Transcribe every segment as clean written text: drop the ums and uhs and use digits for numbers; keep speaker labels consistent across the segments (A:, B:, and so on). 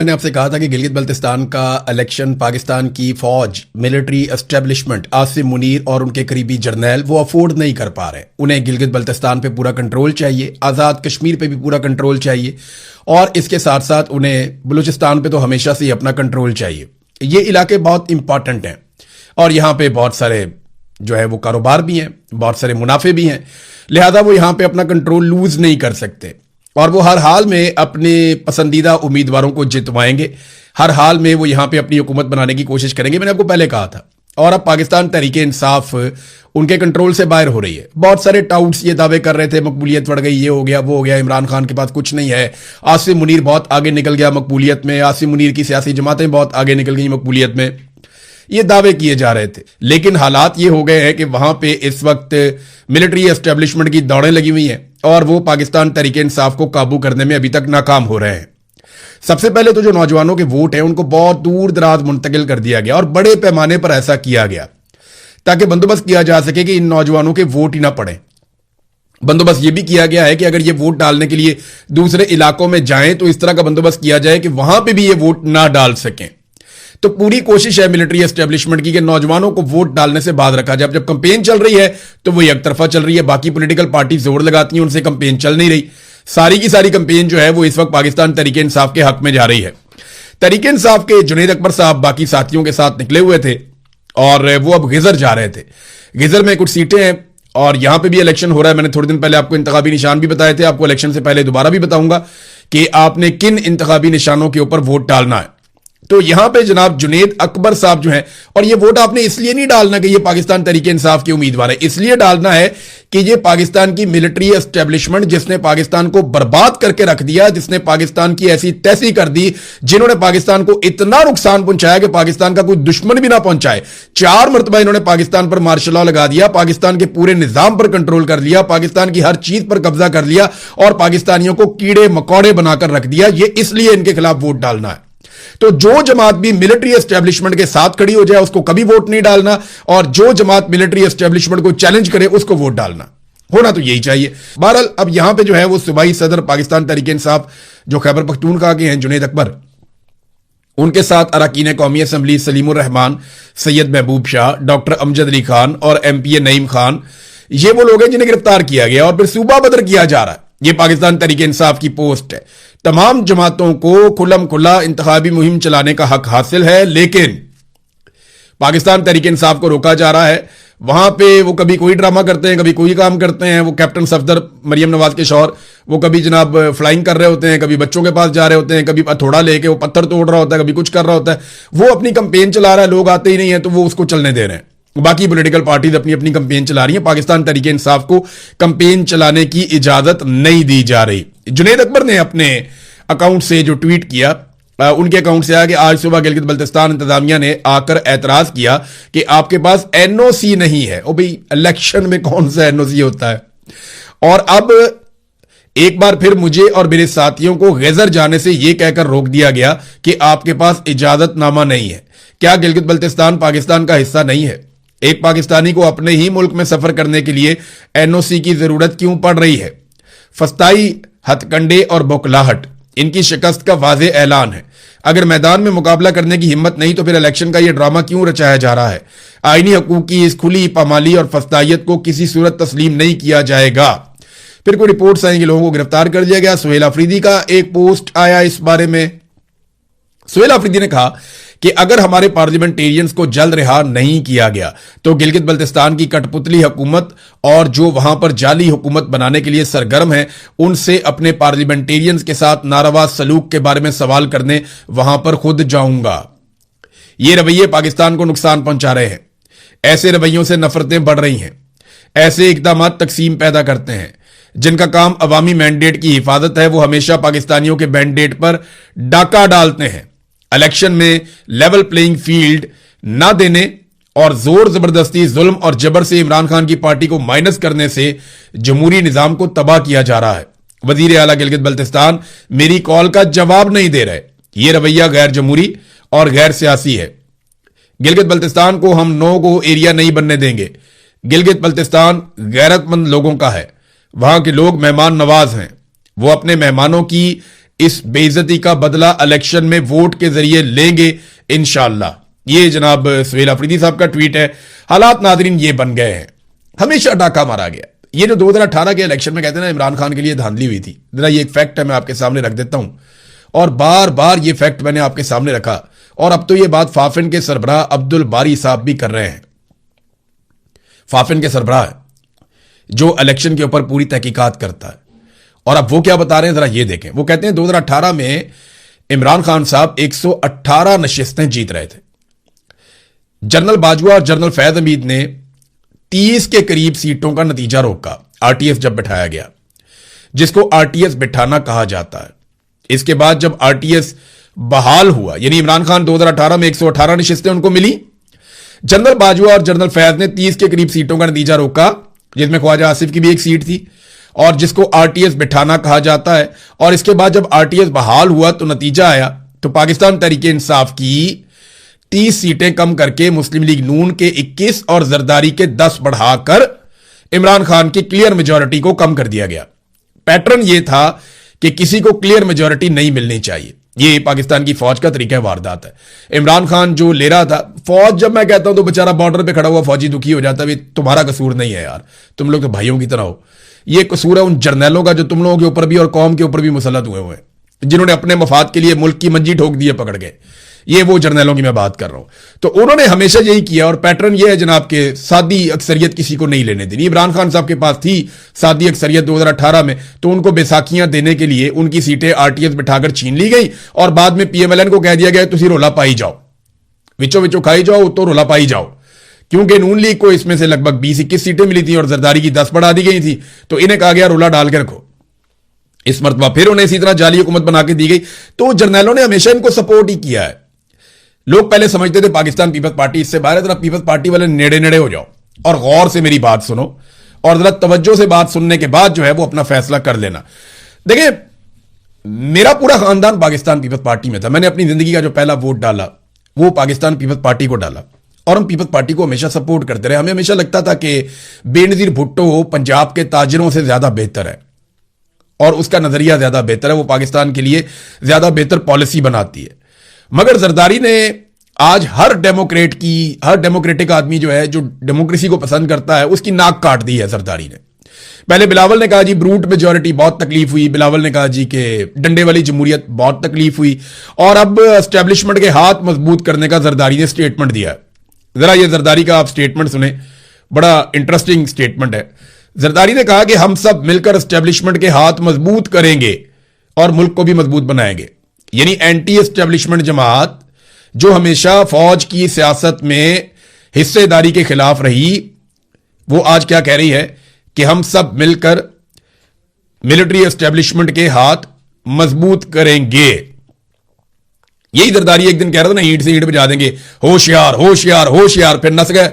A: मैंने आपसे कहा था कि गिलगित बल्तिस्तान का इलेक्शन पाकिस्तान की फौज, मिलिट्री एस्टेब्लिशमेंट, आसिम मुनीर और उनके करीबी जर्नैल वो अफोर्ड नहीं कर पा रहे। उन्हें गिलगित बल्तिस्तान पे पूरा कंट्रोल चाहिए, आज़ाद कश्मीर पे भी पूरा कंट्रोल चाहिए और इसके साथ साथ उन्हें बलूचिस्तान पे तो हमेशा से ही अपना कंट्रोल चाहिए। ये इलाके बहुत इंपॉर्टेंट हैं और यहाँ पे बहुत सारे जो है वो कारोबार भी हैं, बहुत सारे मुनाफे भी हैं, लिहाजा वो यहाँ पे अपना कंट्रोल लूज नहीं कर सकते और वो हर हाल में अपने पसंदीदा उम्मीदवारों को जितवाएंगे। हर हाल में वो यहां पे अपनी हुकूमत बनाने की कोशिश करेंगे। मैंने आपको पहले कहा था। और अब पाकिस्तान तहरीके इंसाफ उनके कंट्रोल से बाहर हो रही है। बहुत सारे टाउट्स ये दावे कर रहे थे मकबूलियत बढ़ गई, ये हो गया वो हो गया, इमरान खान के पास कुछ नहीं है, आसिम मुनीर बहुत आगे निकल गया मकबूलियत में, आसिम मुनीर की सियासी जमातें बहुत आगे निकल गई मकबूलियत में, ये दावे किए जा रहे थे। लेकिन हालात ये हो गए हैं कि वहां पे इस वक्त मिलिट्री एस्टेब्लिशमेंट की दौड़ें लगी हुई हैं और वो पाकिस्तान तहरीके इंसाफ को काबू करने में अभी तक नाकाम हो रहे हैं। सबसे पहले तो जो नौजवानों के वोट हैं उनको बहुत दूर दराज मुंतकिल कर दिया गया और बड़े पैमाने पर ऐसा किया गया ताकि बंदोबस्त किया जा सके कि इन नौजवानों के वोट ही ना पड़े। बंदोबस्त यह भी किया गया है कि अगर ये वोट डालने के लिए दूसरे इलाकों में जाएं तो इस तरह का बंदोबस्त किया जाए कि वहां पर भी ये वोट ना डाल सकें। तो पूरी कोशिश है मिलिट्री एस्टेब्लिशमेंट की कि नौजवानों को वोट डालने से बाध रखा जाए। जब कंपेन चल रही है तो वो एक तरफा चल रही है, बाकी पॉलिटिकल पार्टी जोर लगाती हैं, उनसे कंपेन चल नहीं रही। सारी की सारी कंपेन जो है वो इस वक्त पाकिस्तान तहरीके इंसाफ के हक में जा रही है। तहरीके इंसाफ के जुनैद अकबर साहब बाकी साथियों के साथ निकले हुए थे और वो अब गिजर जा रहे थे। गिजर में कुछ सीटें हैं और यहां पर भी इलेक्शन हो रहा है। मैंने थोड़े दिन पहले आपको इंतखाबी निशान भी बताए थे, आपको इलेक्शन से पहले दोबारा भी बताऊंगा कि आपने किन इंतखाबी निशानों के ऊपर वोट डालना है। तो यहां पे जनाब जुनैद अकबर साहब जो हैं, और ये वोट आपने इसलिए नहीं डालना कि ये पाकिस्तान तहरीके इंसाफ के उम्मीदवार है, इसलिए डालना है कि ये पाकिस्तान की मिलिट्री एस्टेब्लिशमेंट जिसने पाकिस्तान को बर्बाद करके रख दिया, जिसने पाकिस्तान की ऐसी तैसी कर दी, जिन्होंने पाकिस्तान को इतना नुकसान पहुंचाया कि पाकिस्तान का कोई दुश्मन भी ना पहुंचाए। 4 मरतबा इन्होंने पाकिस्तान पर मार्शल लॉ लगा दिया, पाकिस्तान के पूरे निजाम पर कंट्रोल कर लिया, पाकिस्तान की हर चीज पर कब्जा कर लिया और पाकिस्तानियों को कीड़े मकौड़े बनाकर रख दिया। ये इसलिए इनके खिलाफ वोट डालना है। तो जो जमात भी मिलिट्री एस्टेब्लिशमेंट के साथ खड़ी हो जाए उसको कभी वोट नहीं डालना और जो जमात मिलिट्री एस्टेब्लिशमेंट को चैलेंज करे उसको वोट डालना। होना तो यही चाहिए। बहरहाल अब यहां पे जो है वो सूबाई सदर पाकिस्तान तहरीके इंसाफ जो खैबर पख्तूनख्वा के हैं जुनैद अकबर, उनके साथ अरकान कौमी असम्बली सलीमुर रहमान, सैयद महबूब शाह, डॉक्टर अमजद अली खान और MPA नईम खान, ये वो लोग हैं जिन्हें गिरफ्तार किया गया और फिर सूबा बदर किया जा रहा है। ये पाकिस्तान तहरीके इंसाफ की पोस्ट है। तमाम जमातों को खुल्लम खुल्ला इंतखाबी मुहिम चलाने का हक हासिल है, लेकिन पाकिस्तान तहरीके इंसाफ को रोका जा रहा है। वहां पे वो कभी कोई ड्रामा करते हैं, कभी कोई काम करते हैं। वो कैप्टन सफदर मरियम नवाज के शौहर, वो कभी जनाब फ्लाइंग कर रहे होते हैं, कभी बच्चों के पास जा रहे होते हैं, कभी हथौड़ा लेके वो पत्थर तोड़ रहा होता है, कभी कुछ कर रहा होता है। वो अपनी कंपेन चला रहा है, लोग आते ही नहीं है तो वो उसको चलने दे रहे हैं। बाकी पॉलिटिकल पार्टीज अपनी अपनी कंपेन चला रही हैं, पाकिस्तान तहरीके इंसाफ को कंपेन चलाने की इजाजत नहीं दी जा रही। जुनैद अकबर ने अपने अकाउंट से जो ट्वीट किया, उनके अकाउंट से आया कि आज सुबह गिलगित बल्तिस्तान इंतजामिया ने आकर एतराज किया कि आपके पास NOC नहीं है। ओ भाई, इलेक्शन में कौन सा NOC होता है? और अब एक बार फिर मुझे और मेरे साथियों को गिजर जाने से यह कहकर रोक दिया गया कि आपके पास इजाजतनामा नहीं है। क्या गिलगित बल्तिस्तान पाकिस्तान का हिस्सा नहीं है? एक पाकिस्तानी को अपने ही मुल्क में सफर करने के लिए NOC की जरूरत क्यों पड़ रही है? फस्ताई, हथकंडे और बौखलाहट इनकी शिकस्त का वाज़े ऐलान है। अगर मैदान में मुकाबला करने की हिम्मत नहीं तो फिर इलेक्शन का यह ड्रामा क्यों रचाया जा रहा है? आईनी हकूक की इस खुली पामाली और फस्तायत को किसी सूरत तस्लीम नहीं किया जाएगा। फिर कोई रिपोर्ट्स आई कि लोगों को गिरफ्तार कर दिया गया। सुहेल अफरीदी का एक पोस्ट आया इस बारे में। सुहेल अफरीदी ने कहा कि अगर हमारे पार्लियामेंटेरियंस को जल्द रिहा नहीं किया गया तो गिलगित बल्तिस्तान की कठपुतली हुकूमत और जो वहां पर जाली हुकूमत बनाने के लिए सरगर्म है उनसे अपने पार्लियामेंटेरियंस के साथ नारवा सलूक के बारे में सवाल करने वहां पर खुद जाऊंगा। ये रवैये पाकिस्तान को नुकसान पहुंचा रहे हैं। ऐसे रवैयों से नफरतें बढ़ रही हैं। ऐसे इकदाम तकसीम पैदा करते हैं। जिनका काम अवामी मैंडेट की हिफाजत है वो हमेशा पाकिस्तानियों के मैंडेट पर डाका डालते हैं। इलेक्शन में लेवल प्लेइंग फील्ड ना देने और जोर जबरदस्ती, जुल्म और जबर से इमरान खान की पार्टी को माइनस करने से जमहूरी निजाम को तबाह किया जा रहा है। वजीर आला गिलगित बल्तिस्तान मेरी कॉल का जवाब नहीं दे रहे। यह रवैया गैर जमहूरी और गैर सियासी है। गिलगित बल्तिस्तान को हम नो गो एरिया नहीं बनने देंगे। गिलगित बल्तिस्तान गैरतमंद लोगों का है। वहां के लोग मेहमान नवाज हैं। वो अपने मेहमानों की इस बेइज्जती का बदला इलेक्शन में वोट के जरिए लेंगे इंशाअल्लाह। ये जनाब सुहेल अफरीदी साहब का ट्वीट है। हालात नाजरीन ये बन गए हैं, हमेशा डाका मारा गया। ये जो 2018 के इलेक्शन में कहते हैं ना इमरान खान के लिए धांधली हुई थी, जरा ये एक फैक्ट है, मैं आपके सामने रख देता हूं। और बार बार ये फैक्ट मैंने आपके सामने रखा, और अब तो ये बात फाफिन के सरबराह अब्दुल बारी साहब भी कर रहे हैं। फाफिन के सरबराह जो इलेक्शन के ऊपर पूरी तहकीकात करता है, और अब वो क्या बता रहे हैं जरा ये देखें। वो कहते हैं 2018 में इमरान खान साहब 118 नशिस्तें जीत रहे थे। जनरल बाजवा और जनरल फैज हमीद ने 30 के करीब सीटों का नतीजा रोका आरटीएस जब बिठाया गया, जिसको आरटीएस बिठाना कहा जाता है। इसके बाद जब आरटीएस बहाल हुआ, यानी इमरान खान 2018 में 118 नशिस्तें उनको मिली, जनरल बाजवा और जनरल फैज ने 30 के करीब सीटों का नतीजा रोका, जिसमें ख्वाजा आसिफ की भी एक सीट थी, और जिसको आरटीएस बिठाना कहा जाता है। और इसके बाद जब आरटीएस बहाल हुआ तो नतीजा आया तो पाकिस्तान तहरीक इंसाफ की 30 सीटें कम करके मुस्लिम लीग नून के 21 और जरदारी के 10 बढ़ाकर इमरान खान की क्लियर मेजॉरिटी को कम कर दिया गया। पैटर्न यह था कि किसी को क्लियर मेजॉरिटी नहीं मिलनी चाहिए। ये पाकिस्तान की फौज का तरीका वारदात है। इमरान खान जो ले रहा था, फौज जब मैं कहता हूं तो बेचारा बॉर्डर पे खड़ा हुआ फौजी दुखी हो जाता है, तुम्हारा कसूर नहीं है यार, तुम लोग तो भाइयों की तरह हो। ये कसूर है उन जर्नैलों का जो तुम लोगों के ऊपर भी और कौम के ऊपर भी मुसल्लत हुए हैं, जिन्होंने अपने मफाद के लिए मुल्क की मंजी ठोक दी है पकड़ के। ये वो जर्नैलों की मैं बात कर रहा हूं। तो उन्होंने हमेशा यही किया, और पैटर्न ये है जनाब के सादी अक्सरियत किसी को नहीं लेने देनी। इमरान खान साहब के पास थी सादी अक्सरियत 2018 में, तो उनको बैसाखियां देने के लिए उनकी सीटें आरटीएस बिठाकर छीन ली गई, और बाद में पीएमएलएन को कह दिया गया तुसी रोला पाई जाओ, विचो विचो खाई जाओ, तो रोला पाई जाओ। क्योंकि नून लीग को इसमें से लगभग 20-21 सीटें मिली थी और जरदारी की 10 बढ़ा दी गई थी, तो इन्हें कहा गया रोला डाल के रखो। इस मरतबा फिर उन्हें इसी तरह जाली हुकूमत बना के दी गई। तो जर्नैलों ने हमेशा इनको सपोर्ट ही किया है। लोग पहले समझते थे पाकिस्तान पीपल्स पार्टी इससे बाहर है, जरा पीपल्स पार्टी वाले नेड़े नेड़े हो जाओ और गौर से मेरी बात सुनो, और जरा तवज्जो से बात सुनने के बाद जो है वो अपना फैसला कर लेना। देखिए, मेरा पूरा खानदान पाकिस्तान पीपल्स पार्टी में था। मैंने अपनी जिंदगी का जो पहला वोट डाला वो पाकिस्तान पीपल्स पार्टी को डाला, और हम पीपल्स पार्टी को हमेशा सपोर्ट करते रहे। हमें हमेशा लगता था कि बेनजीर भुट्टो पंजाब के ताजिरों से ज्यादा बेहतर है, और उसका नजरिया ज्यादा बेहतर है, वो पाकिस्तान के लिए ज्यादा बेहतर पॉलिसी बनाती है। मगर जरदारी ने आज हर डेमोक्रेटिक आदमी जो है, जो डेमोक्रेसी को पसंद करता है, उसकी नाक काट दी है जरदारी ने। पहले बिलावल ने कहा जी ब्रूट मेजॉरिटी, बहुत तकलीफ हुई। बिलावल ने कहा जी कि डंडे वाली जमहूरियत, बहुत तकलीफ हुई। और अब एस्टेब्लिशमेंट के हाथ मजबूत करने का जरदारी ने स्टेटमेंट दिया है। जरा ये जरदारी का आप स्टेटमेंट सुने, बड़ा इंटरेस्टिंग स्टेटमेंट है। जरदारी ने कहा कि हम सब मिलकर एस्टेब्लिशमेंट के हाथ मजबूत करेंगे और मुल्क को भी मजबूत बनाएंगे। यानी एंटी एस्टेब्लिशमेंट जमात जो हमेशा फौज की सियासत में हिस्सेदारी के खिलाफ रही, वो आज क्या कह रही है कि हम सब मिलकर मिलिट्री एस्टेब्लिशमेंट के हाथ मजबूत करेंगे। यही जरदारी एक दिन कह रहा था ना, ईंट से ईंट बजा देंगे, होशियार होशियार होशियार, फिर नस गए,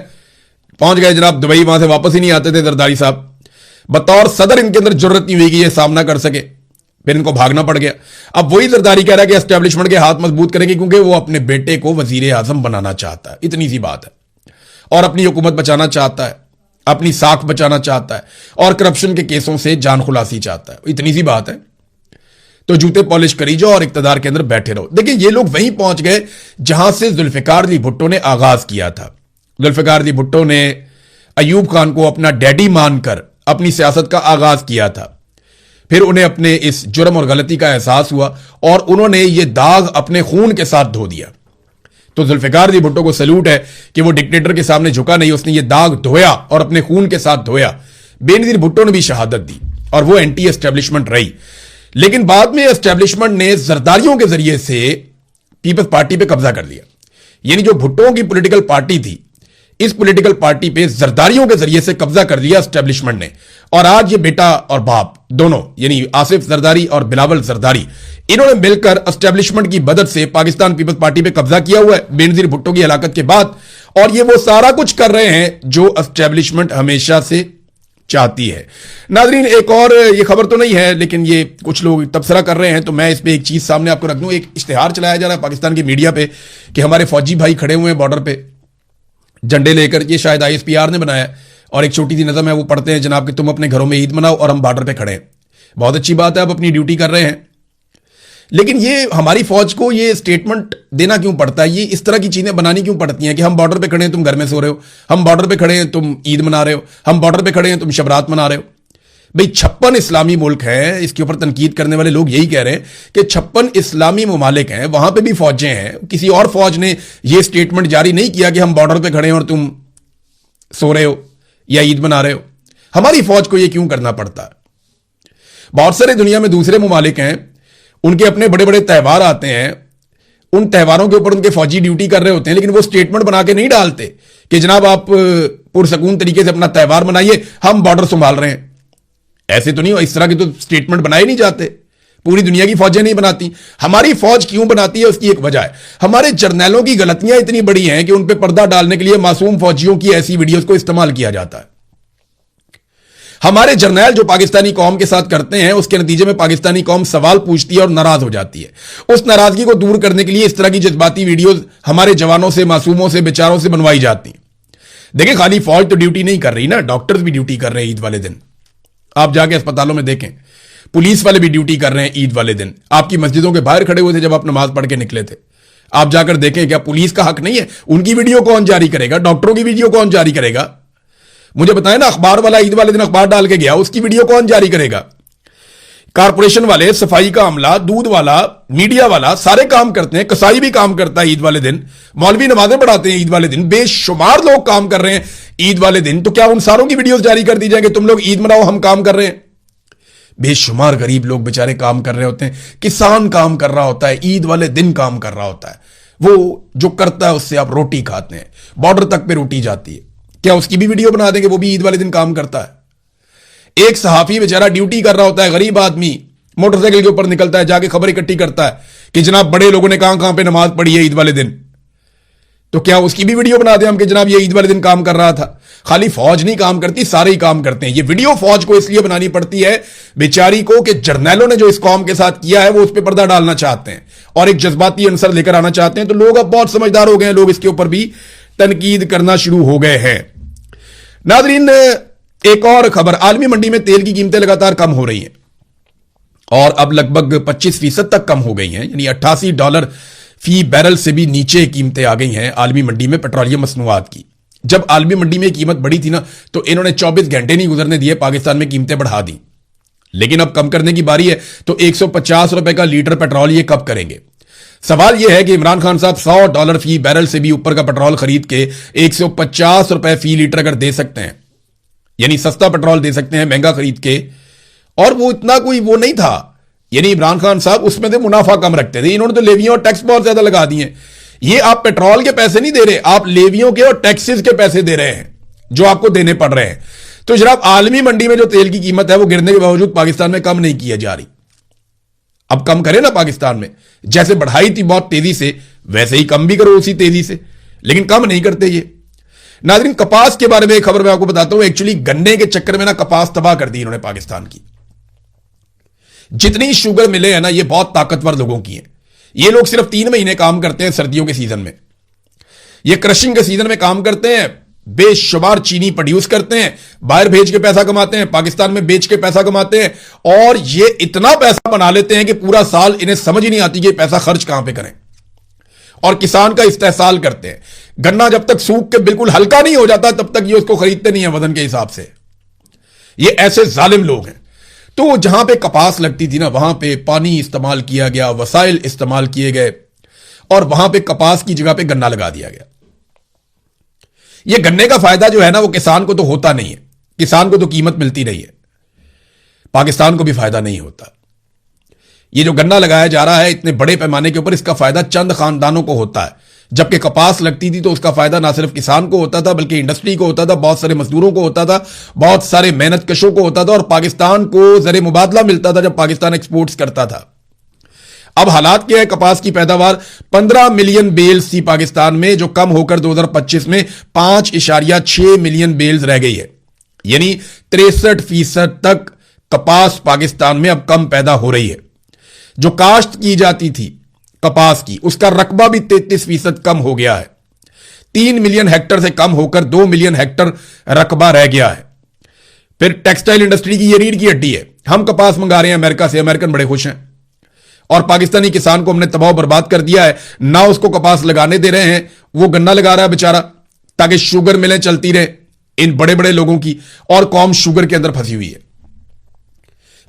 A: पहुंच गए जनाब दुबई, वहां से वापस ही नहीं आते थे जरदारी साहब। बतौर सदर इनके अंदर जरूरत नहीं हुई कि ये सामना कर सके, फिर इनको भागना पड़ गया। अब वही जरदारी कह रहा है कि एस्टेब्लिशमेंट के हाथ मजबूत करेंगे, क्योंकि वो अपने बेटे को वजीर आजम बनाना चाहता है, इतनी सी बात है। और अपनी हुकूमत बचाना चाहता है, अपनी साख बचाना चाहता है, और करप्शन के केसों से जान खुलासी चाहता है, इतनी सी बात है। तो जूते पॉलिश करी जाओ और इक्तदार के अंदर बैठे रहो। देखिए, ये लोग वहीं पहुंच गए जहां से जुल्फिकार अली भुट्टो ने आगाज किया था। जुल्फिकार अली भुट्टो ने अयूब खान को अपना डैडी मानकर अपनी सियासत का आगाज किया था। फिर उन्हें अपने इस जुर्म और गलती का एहसास हुआ और उन्होंने ये दाग अपने खून के साथ धो दिया। तो जुल्फिकार अली भुट्टो को सैल्यूट है कि वो डिक्टेटर के सामने झुका नहीं, उसने ये दाग धोया और अपने खून के साथ धोया। बेनजीर भुट्टो ने भी शहादत दी और वो एंटी एस्टेब्लिशमेंट रही। लेकिन बाद में एस्टेब्लिशमेंट ने जरदारियों के जरिए से पीपल्स पार्टी पे कब्जा कर लिया। यानी जो भुट्टो की पॉलिटिकल पार्टी थी, इस पॉलिटिकल पार्टी पे जरदारियों के जरिए से कब्जा कर लिया एस्टेब्लिशमेंट ने। और आज ये बेटा और बाप दोनों, यानी आसिफ जरदारी और बिलावल जरदारी, इन्होंने मिलकर एस्टेब्लिशमेंट की मदद से पाकिस्तान पीपल्स पार्टी पे कब्जा किया हुआ है बेनजीर भुट्टो की हलाकत के बाद। और ये वो सारा कुछ कर रहे हैं जो एस्टेब्लिशमेंट हमेशा से चाहती है। नाजरीन, एक और ये खबर तो नहीं है, लेकिन ये कुछ लोग तबसरा कर रहे हैं, तो मैं इस पे एक चीज सामने आपको रख दूं। एक इश्तिहार चलाया जा रहा है पाकिस्तान की मीडिया पे कि हमारे फौजी भाई खड़े हुए हैं बॉर्डर पे झंडे लेकर। ये शायद ISPR ने बनाया, और एक छोटी सी नज़म है, वो पढ़ते हैं जनाब कि तुम अपने घरों में ईद मनाओ और हम बॉर्डर पे खड़े हैं। बहुत अच्छी बात है, आप अपनी ड्यूटी कर रहे हैं। लेकिन ये हमारी फौज को ये स्टेटमेंट देना क्यों पड़ता है, ये इस तरह की चीजें बनानी क्यों पड़ती हैं कि हम बॉर्डर पे खड़े हैं तुम घर में सो रहे हो, हम बॉर्डर पे खड़े हैं तुम ईद मना रहे हो, हम बॉर्डर पे खड़े हैं तुम शबरात मना रहे हो। भाई 56 इस्लामी मुल्क हैं, इसके ऊपर तनकीद करने वाले लोग यही कह रहे हैं कि 56 इस्लामी ममालिक हैं, वहां पे भी फौजें हैं। किसी और फौज ने यह स्टेटमेंट जारी नहीं किया कि हम बॉर्डर पे खड़े हैं और तुम सो रहे हो या ईद मना रहे हो। हमारी फौज को यह क्यों करना पड़ता है? बहुत सारे दुनिया में दूसरे ममालिक हैं, उनके अपने बड़े बड़े त्यौहार आते हैं, उन त्यौहारों के ऊपर उनके फौजी ड्यूटी कर रहे होते हैं, लेकिन वो स्टेटमेंट बना के नहीं डालते कि जनाब आप पुरसकून तरीके से अपना त्यौहार मनाइए, हम बॉर्डर संभाल रहे हैं। ऐसे तो नहीं, इस तरह के तो स्टेटमेंट बनाए नहीं जाते, पूरी दुनिया की फौजें नहीं बनाती। हमारी फौज क्यों बनाती है, उसकी एक वजह है, हमारे जर्नैलों की गलतियां इतनी बड़ी हैं कि उन पर पर्दा डालने के लिए मासूम फौजियों की ऐसी वीडियोस को इस्तेमाल किया जाता है। हमारे जर्नैल जो पाकिस्तानी कौम के साथ करते हैं, उसके नतीजे में पाकिस्तानी कौम सवाल पूछती है और नाराज हो जाती है। उस नाराजगी को दूर करने के लिए इस तरह की जज्बाती वीडियोस हमारे जवानों से, मासूमों से, बेचारों से बनवाई जाती हैं। देखिए, खाली फौज तो ड्यूटी नहीं कर रही ना, डॉक्टर्स भी ड्यूटी कर रहे हैं ईद वाले दिन। आप जाके अस्पतालों में देखें, पुलिस वाले भी ड्यूटी कर रहे हैं ईद वाले दिन। आपकी मस्जिदों के बाहर खड़े हुए थे जब आप नमाज पढ़ के निकले थे। आप जाकर देखें, क्या पुलिस का हक नहीं है? उनकी वीडियो कौन जारी करेगा? डॉक्टरों की वीडियो कौन जारी करेगा? मुझे बताएं ना, अखबार वाला ईद वाले दिन अखबार डाल के गया, उसकी वीडियो कौन जारी करेगा? कारपोरेशन वाले, सफाई का अमला, दूध वाला, मीडिया वाला, सारे काम करते हैं। कसाई भी काम करता है ईद वाले दिन, मौलवी नमाजें पढ़ाते हैं ईद वाले दिन, बेशुमार लोग काम कर रहे हैं ईद वाले दिन। तो क्या उन सारों की वीडियोस जारी कर दी जाएंगे, तुम लोग ईद मनाओ, हम काम कर रहे हैं? बेशुमार गरीब लोग बेचारे काम कर रहे होते हैं, किसान काम कर रहा होता है, ईद वाले दिन काम कर रहा होता है। वो जो करता है उससे आप रोटी खाते हैं, बॉर्डर तक पे रोटी जाती है। क्या उसकी भी वीडियो बना देंगे? वो भी ईद वाले दिन काम करता है। एक सहाफी बेचारा ड्यूटी कर रहा होता है, गरीब आदमी, मोटरसाइकिल के ऊपर निकलता है, जाके खबर इकट्ठी करता है कि जनाब बड़े लोगों ने कहां कहां पे नमाज पढ़ी है ईद वाले दिन। तो क्या उसकी भी वीडियो बना दें हम कि जनाब ये ईद वाले दिन काम कर रहा था? खाली फौज नहीं काम करती, सारे ही काम करते हैं। ये वीडियो फौज को इसलिए बनानी पड़ती है बेचारी को कि जर्नैलों ने जो इस कौम के साथ किया है वो उस पर पर्दा डालना चाहते हैं और एक जज्बाती अंसर लेकर आना चाहते हैं। तो लोग अब बहुत समझदार हो गए हैं, लोग इसके ऊपर भी तनकीद करना शुरू हो गए हैं। नाज़रीन, एक और खबर, आलमी मंडी में तेल की कीमतें लगातार कम हो रही हैं और अब लगभग 25% तक कम हो गई हैं, यानी $88 फी बैरल से भी नीचे कीमतें आ गई हैं आलमी मंडी में पेट्रोलियम मसनूआत की। जब आलमी मंडी में कीमत बढ़ी थी ना, तो इन्होंने 24 घंटे नहीं गुजरने दिए, पाकिस्तान में कीमतें बढ़ा दी। लेकिन अब कम करने की बारी है, तो $150 का लीटर पेट्रोल ये कब करेंगे? सवाल यह है कि इमरान खान साहब $100 फी बैरल से भी ऊपर का पेट्रोल खरीद के $150 फी लीटर अगर दे सकते हैं, यानी सस्ता पेट्रोल दे सकते हैं महंगा खरीद के, और वो इतना कोई वो नहीं था, यानी इमरान खान साहब उसमें से मुनाफा कम रखते थे। इन्होंने तो लेवियों और टैक्स बहुत ज्यादा लगा दिए। ये आप पेट्रोल के पैसे नहीं दे रहे, आप लेवियों के और टैक्सेस के पैसे दे रहे हैं जो आपको देने पड़ रहे हैं। तो जनाब, आलमी मंडी में जो तेल की कीमत है वो गिरने के बावजूद पाकिस्तान में कम नहीं किया जा रही। अब कम करे ना पाकिस्तान में, जैसे बढ़ाई थी बहुत तेजी से, वैसे ही कम भी करो उसी तेजी से, लेकिन कम नहीं करते ये। नाज़रीन, कपास के बारे में एक खबर मैं आपको बताता हूं। एक्चुअली गन्ने के चक्कर में ना कपास तबाह कर दी इन्होंने पाकिस्तान की। जितनी शुगर मिले है ना, ये बहुत ताकतवर लोगों की है। ये लोग सिर्फ 3 महीने काम करते हैं सर्दियों के सीजन में, ये क्रशिंग के सीजन में काम करते हैं, बेशुमार चीनी प्रोड्यूस करते हैं, बाहर भेज के पैसा कमाते हैं, पाकिस्तान में बेच के पैसा कमाते हैं, और ये इतना पैसा बना लेते हैं कि पूरा साल इन्हें समझ ही नहीं आती कि पैसा खर्च कहां पे करें, और किसान का इस्तेहसाल करते हैं। गन्ना जब तक सूख के बिल्कुल हल्का नहीं हो जाता तब तक ये उसको खरीदते नहीं है वजन के हिसाब से। ये ऐसे जालिम लोग हैं। तो जहां पे कपास लगती थी ना, वहां पे पानी इस्तेमाल किया गया, वसाइल इस्तेमाल किए गए, और वहां पे कपास की जगह पे गन्ना लगा दिया गया। ये गन्ने का फायदा जो है ना, वो किसान को तो होता नहीं है, किसान को तो कीमत मिलती नहीं है, पाकिस्तान को भी फायदा नहीं होता। ये जो गन्ना लगाया जा रहा है इतने बड़े पैमाने के ऊपर, इसका फायदा चंद खानदानों को होता है, जबकि कपास लगती थी तो उसका फायदा ना सिर्फ किसान को होता था बल्कि इंडस्ट्री को होता था, बहुत सारे मजदूरों को होता था, बहुत सारे मेहनत कशों को होता था, और पाकिस्तान को जरे मुबादला मिलता था जब पाकिस्तान एक्सपोर्ट्स करता था। अब हालात क्या है, कपास की पैदावार 15 मिलियन बेल्स थी पाकिस्तान में, जो कम होकर 2025 में 5.6 मिलियन बेल्स रह गई है, यानी 63% तक कपास पाकिस्तान में अब कम पैदा हो रही है। जो काश्त की जाती थी कपास की, उसका रकबा भी 33% कम हो गया है। 3 मिलियन हेक्टर से कम होकर 2 मिलियन हेक्टर रकबा रह गया है। फिर टेक्सटाइल इंडस्ट्री की ये रीढ़ की हड्डी है। हम कपास मंगा रहे हैं अमेरिका से, अमेरिकन बड़े खुश हैं, और पाकिस्तानी किसान को हमने तबाह बर्बाद कर दिया है। ना उसको कपास लगाने दे रहे हैं, वो गन्ना लगा रहा है बेचारा, ताकि शुगर मिलें चलती रहे इन बड़े बड़े लोगों की, और कौम शुगर के अंदर फंसी हुई है।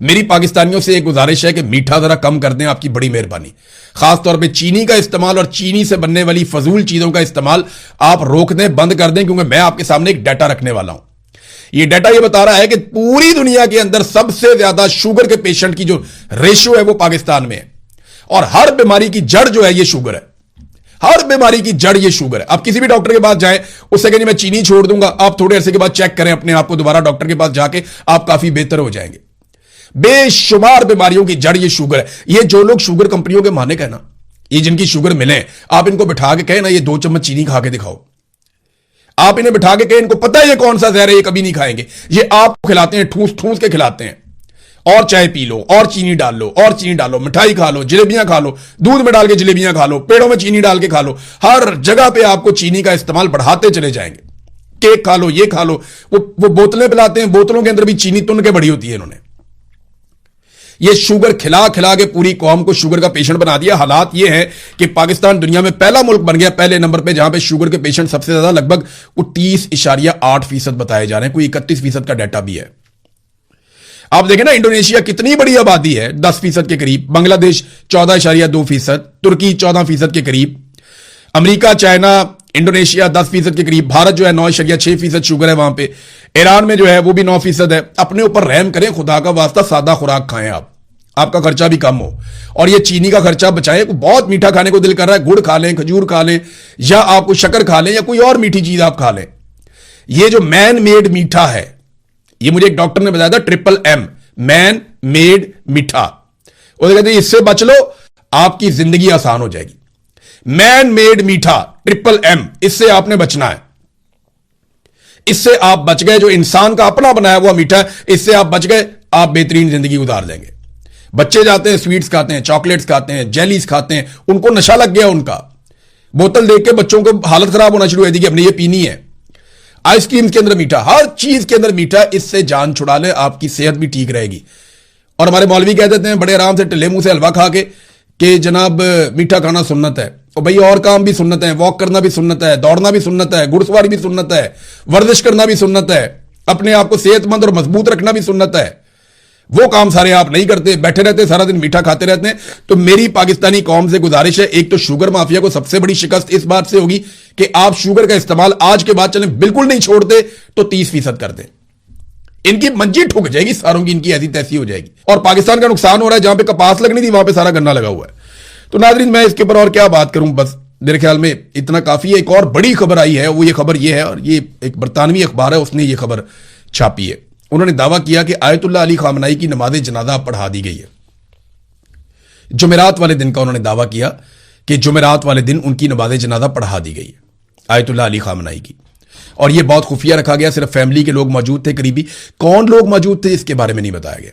A: मेरी पाकिस्तानियों से एक गुजारिश है कि मीठा जरा कम कर दें, आपकी बड़ी मेहरबानी। खासतौर पे चीनी का इस्तेमाल और चीनी से बनने वाली फजूल चीजों का इस्तेमाल आप रोक दें, बंद कर दें, क्योंकि मैं आपके सामने एक डाटा रखने वाला हूं। ये डाटा ये बता रहा है कि पूरी दुनिया के अंदर सबसे ज्यादा शुगर के पेशेंट की जो रेशियो है वो पाकिस्तान में है, और हर बीमारी की जड़ जो है ये शुगर है। हर बीमारी की जड़ ये शुगर है। आप किसी भी डॉक्टर के पास जाएं, उससे कहें मैं चीनी छोड़ दूंगा, आप थोड़े अरसे के बाद चेक करें अपने आप को, दोबारा डॉक्टर के पास जाके आप काफी बेहतर हो जाएंगे। बेशुमार बीमारियों की जड़ ये शुगर है। ये जो लोग शुगर कंपनियों के माने कहना, ये जिनकी शुगर मिले, आप इनको बिठा के कहें ना ये 2 चम्मच चीनी खा के दिखाओ, आप इन्हें बिठा के कहें, इनको पता है ये कौन सा जहर है, ये कभी नहीं खाएंगे। ये आपको खिलाते हैं, ठूस ठूस के खिलाते हैं, और चाय पी लो, और चीनी डाल लो, और चीनी डालो, मिठाई खा लो, जलेबियां खा लो, दूध में डाल के जलेबियां खा लो, पेड़ों में चीनी डाल के खा लो। हर जगह पे आपको चीनी का इस्तेमाल बढ़ाते चले जाएंगे। केक खा लो, ये खा लो, वो बोतलें पिलाते हैं, बोतलों के अंदर भी चीनी तुन के बड़ी होती है इन्होंने। ये शुगर खिला खिला के पूरी कौम को शुगर का पेशेंट बना दिया। हालात ये है कि पाकिस्तान दुनिया में पहला मुल्क बन गया, पहले नंबर पे, जहां पे शुगर के पेशेंट सबसे ज्यादा, लगभग 30.8% बताए जा रहे हैं, कोई 31% का डाटा भी है। आप देखें ना, इंडोनेशिया कितनी बड़ी आबादी है, 10% के करीब, बांग्लादेश 14.2%, तुर्की 14% के करीब, अमेरिका, चाइना, इंडोनेशिया 10% के करीब, भारत जो है 9.6% शुगर है वहां पे, ईरान में जो है वो भी 9% है। अपने ऊपर रहम करें, खुदा का वास्ता, सादा खुराक खाएं आप, आपका खर्चा भी कम हो, और ये चीनी का खर्चा बचाएं। बहुत मीठा खाने को दिल कर रहा है, गुड़ खा लें, खजूर खा लें, या आपको शक्कर खा लें, या कोई और मीठी चीज आप खा लें। ये जो मैन मेड मीठा है, ये मुझे एक डॉक्टर ने बताया था, MMM, मैन मेड मीठा। वो कहते हैं इससे बच लो, आपकी जिंदगी आसान हो जाएगी। मैन मेड मीठा, MMM, इससे आपने बचना है। इससे आप बच गए, जो इंसान का अपना बनाया हुआ मीठा है, इससे आप बच गए, आप बेहतरीन जिंदगी गुजार लेंगे। बच्चे जाते हैं, स्वीट्स खाते हैं, चॉकलेट्स खाते हैं, जेलीज खाते हैं, उनको नशा लग गया उनका। बोतल देख के बच्चों को हालत खराब होना शुरू हो जाती है कि हमने ये पीनी है। आइसक्रीम के अंदर मीठा, हर चीज के अंदर मीठा, इससे जान छुड़ा ले, आपकी सेहत भी ठीक रहेगी। और हमारे मौलवी कह देते हैं बड़े आराम से टिल्ले मुंह से हलवा खा के कि जनाब मीठा खाना सुन्नत है। और भाई और काम भी सुन्नत है, वॉक करना भी सुन्नत है, दौड़ना भी सुन्नत है, घुड़सवारी भी सुन्नत है, वर्जिश करना भी सुन्नत है, अपने आप को सेहतमंद और मजबूत रखना भी सुन्नत है। वो काम सारे आप नहीं करते, बैठे रहते, सारा दिन मीठा खाते रहते हैं। तो मेरी पाकिस्तानी कौम से गुजारिश है, एक तो शुगर माफिया को सबसे बड़ी शिकस्त इस बात से होगी कि आप शुगर का इस्तेमाल आज के बाद चलें बिल्कुल नहीं छोड़ते तो 30% कर दें। इनकी मंजी ठुक जाएगी सारों की, इनकी ऐसी तैसी हो जाएगी। और पाकिस्तान का नुकसान हो रहा है, जहां पे कपास लगनी थी वहां पे सारा गन्ना लगा हुआ है। तो नाज़रीन, मैं इसके ऊपर और क्या बात करूं, बस मेरे ख्याल में इतना काफी है। एक और बड़ी खबर आई है, वो ये खबर ये है, और ये एक बरतानवी अखबार है, उसने ये खबर छापी है। उन्होंने दावा किया कि आयतुल्लाह अली खामनाई की नमाज जनाजा पढ़ा दी गई है। जुमेरात वाले दिन का उन्होंने दावा किया कि जुमेरात वाले दिन उनकी नमाज जनाजा पढ़ा दी गई है, आयतुल्लाह अली खामनाई की। और यह बहुत खुफिया रखा गया, सिर्फ फैमिली के लोग मौजूद थे, करीबी कौन लोग मौजूद थे इसके बारे में नहीं बताया गया,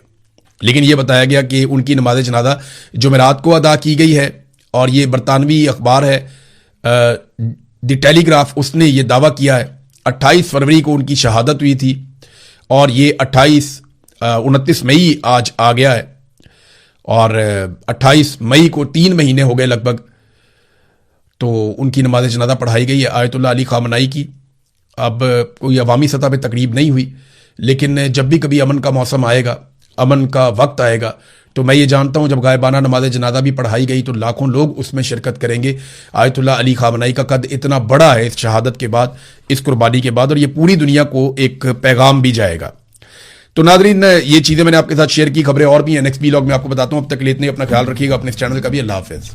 A: लेकिन यह बताया गया कि उनकी नमाज जनाजा जुमेरात को अदा की गई है। और यह बरतानवी अखबार है द टेलीग्राफ, उसने यह दावा किया है 28 फरवरी को उनकी शहादत हुई थी, और ये 29 मई आज आ गया है, और 28 मई को 3 महीने हो गए लगभग, तो उनकी नमाज जनाजा पढ़ाई गई है आयतुल्लाह अली खामनाई की। अब कोई अवामी सतह पे तकरीब नहीं हुई, लेकिन जब भी कभी अमन का मौसम आएगा, अमन का वक्त आएगा, तो मैं ये जानता हूं जब गायबाना नमाज जनाजा भी पढ़ाई गई तो लाखों लोग उसमें शिरकत करेंगे। आयतुल्लाह अली खामनाई का कद इतना बड़ा है इस शहादत के बाद, इस कुर्बानी के बाद, और ये पूरी दुनिया को एक पैगाम भी जाएगा। तो नाज़रीन, ये चीज़ें मैंने आपके साथ शेयर की, खबरें और भी हैं, नेक्स्ट व्लॉग में आपको बताता हूं। अब तक के लिए इतने, अपना ख्याल रखिएगा, अपने इस चैनल का भी। अल्लाह हाफिज़।